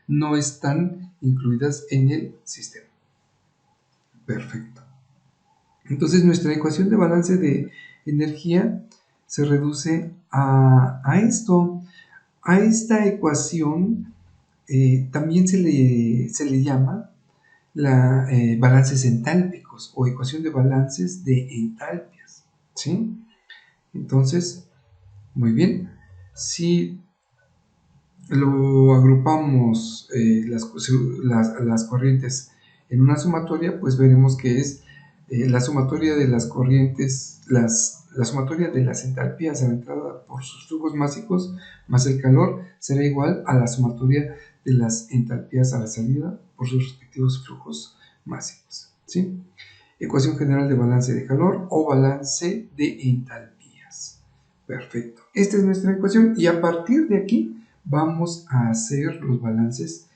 no están incluidas en el sistema. Perfecto. Entonces nuestra ecuación de balance de energía se reduce a esto. A esta ecuación también se le llama balances entálpicos o ecuación de balances de entalpias, ¿sí? Entonces, muy bien, si lo agrupamos las corrientes en una sumatoria, pues veremos que es la sumatoria de las corrientes, la sumatoria de las entalpías a la entrada por sus flujos másicos más el calor será igual a la sumatoria de las entalpías a la salida por sus respectivos flujos másicos, ¿sí? Ecuación general de balance de calor o balance de entalpías. Perfecto. Esta es nuestra ecuación y a partir de aquí vamos a hacer los balances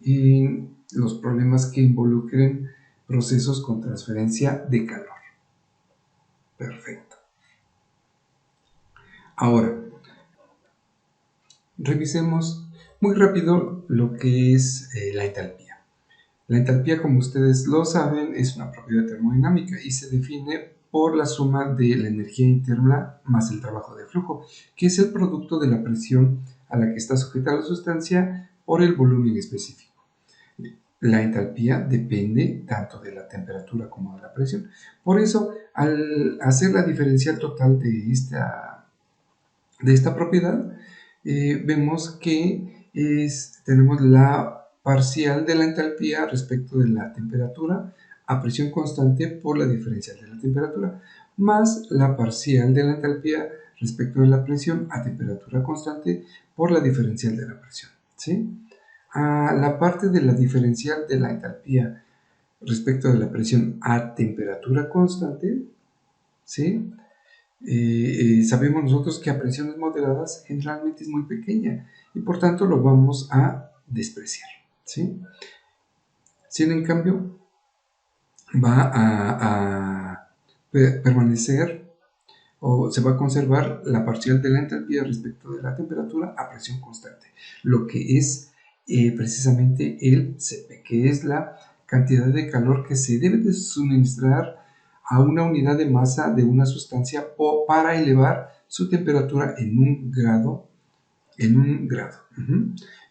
en los problemas que involucren procesos con transferencia de calor. Perfecto. Ahora, revisemos muy rápido lo que es la entalpía. La entalpía, como ustedes lo saben, es una propiedad termodinámica y se define por la suma de la energía interna más el trabajo de flujo, que es el producto de la presión a la que está sujeta la sustancia por el volumen específico. La entalpía depende tanto de la temperatura como de la presión. Por eso, al hacer la diferencial total de esta propiedad, vemos que tenemos la parcial de la entalpía respecto de la temperatura a presión constante por la diferencial de la temperatura, más la parcial de la entalpía respecto de la presión a temperatura constante por la diferencial de la presión, ¿sí? A la parte de la diferencial de la entalpía respecto de la presión a temperatura constante, ¿sí? Sabemos nosotros que a presiones moderadas generalmente es muy pequeña y por tanto lo vamos a despreciar, ¿sí? Si en cambio va a permanecer o se va a conservar la parcial de la entalpía respecto de la temperatura a presión constante, lo que es precisamente el Cp, que es la cantidad de calor que se debe de suministrar a una unidad de masa de una sustancia o para elevar su temperatura en un grado.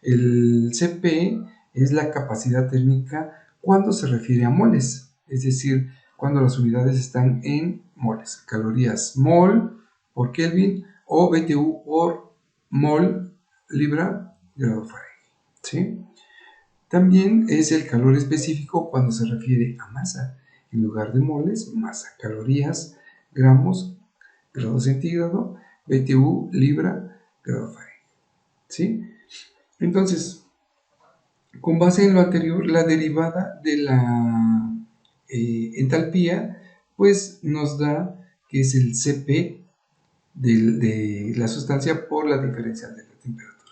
El Cp es la capacidad térmica cuando se refiere a moles, es decir, cuando las unidades están en moles, calorías mol por Kelvin o BTU por mol libra grado Fahrenheit, ¿sí? También es el calor específico cuando se refiere a masa, en lugar de moles, masa, calorías, gramos, grado centígrado, BTU, libra, grado Fahrenheit, ¿sí? Entonces, con base en lo anterior, la derivada de la entalpía, pues nos da que es el Cp de la sustancia por la diferencial de la temperatura,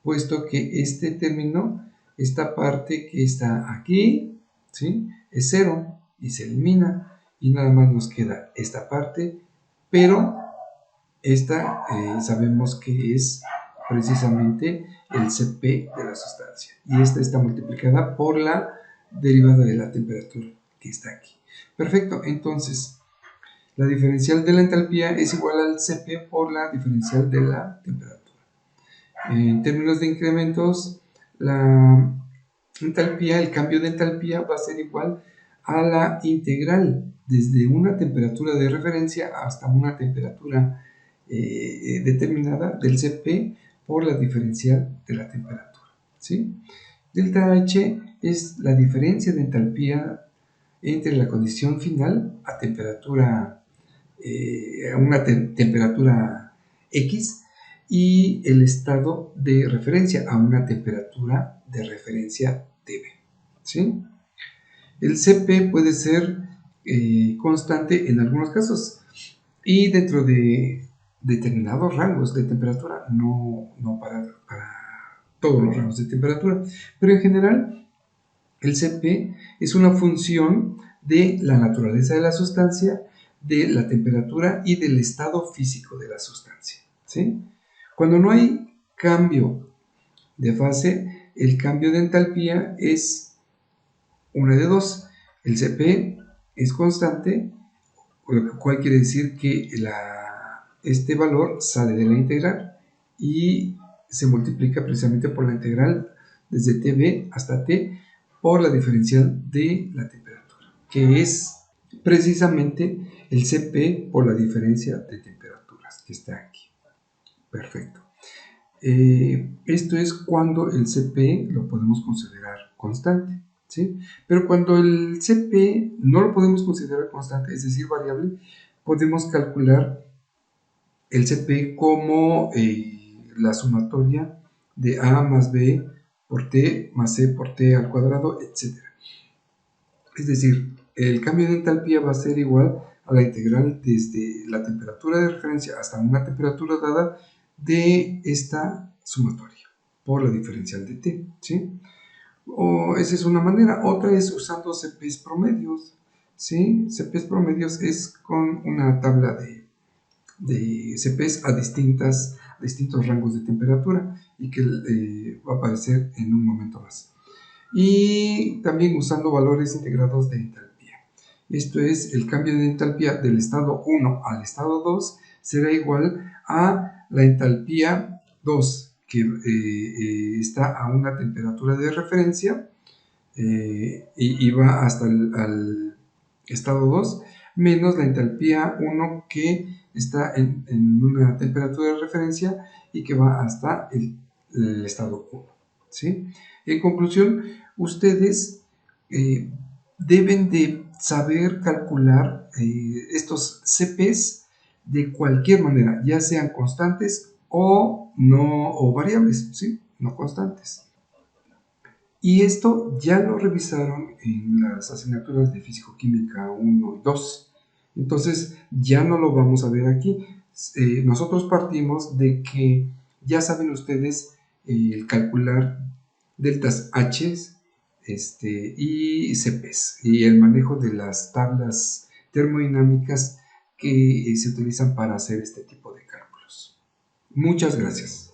puesto que este término, esta parte que está aquí, ¿sí?, es cero y se elimina y nada más nos queda esta parte, pero esta sabemos que es precisamente el Cp de la sustancia y esta está multiplicada por la derivada de la temperatura que está aquí. Perfecto, entonces la diferencial de la entalpía es igual al Cp por la diferencial de la temperatura. En términos de incrementos, la entalpía, el cambio de entalpía va a ser igual a la integral desde una temperatura de referencia hasta una temperatura determinada del Cp por la diferencial de la temperatura, ¿sí? Delta H es la diferencia de entalpía entre la condición final a temperatura a una temperatura X y el estado de referencia a una temperatura de referencia Tb, ¿sí? El Cp puede ser constante en algunos casos y dentro de determinados rangos de temperatura, no para todos los rangos de temperatura, pero en general el Cp es una función de la naturaleza de la sustancia, de la temperatura y del estado físico de la sustancia, ¿sí? Cuando no hay cambio de fase, el cambio de entalpía es una de dos. El Cp es constante, lo cual quiere decir que este valor sale de la integral y se multiplica precisamente por la integral desde Tb hasta T por la diferencial de la temperatura, que es precisamente el Cp por la diferencia de temperaturas que está aquí. Perfecto. Esto es cuando el Cp lo podemos considerar constante, ¿sí? Pero cuando el Cp no lo podemos considerar constante, es decir, variable, podemos calcular el Cp como la sumatoria de A más B por T más C por T al cuadrado, etc. Es decir, el cambio de entalpía va a ser igual a la integral desde la temperatura de referencia hasta una temperatura dada de esta sumatoria por la diferencial de T, ¿sí? Esa es una manera. Otra es usando Cp's promedios, ¿sí? Cp's promedios es con una tabla de Cp's a distintos rangos de temperatura y que va a aparecer en un momento más. Y también usando valores integrados de entalpía. Esto es, el cambio de entalpía del estado 1 al estado 2 será igual a la entalpía 2, que está a una temperatura de referencia y va hasta al estado 2, menos la entalpía 1 que está en una temperatura de referencia y que va hasta el estado 1, ¿sí? En conclusión, ustedes deben de saber calcular estos CPs de cualquier manera, ya sean constantes o no, o variables, ¿sí? No constantes. Y esto ya lo revisaron en las asignaturas de Físico-Química 1 y 2. Entonces ya no lo vamos a ver aquí. Nosotros partimos de que ya saben ustedes el calcular deltas H y CPs y el manejo de las tablas termodinámicas que se utilizan para hacer este tipo de cálculos. Muchas gracias.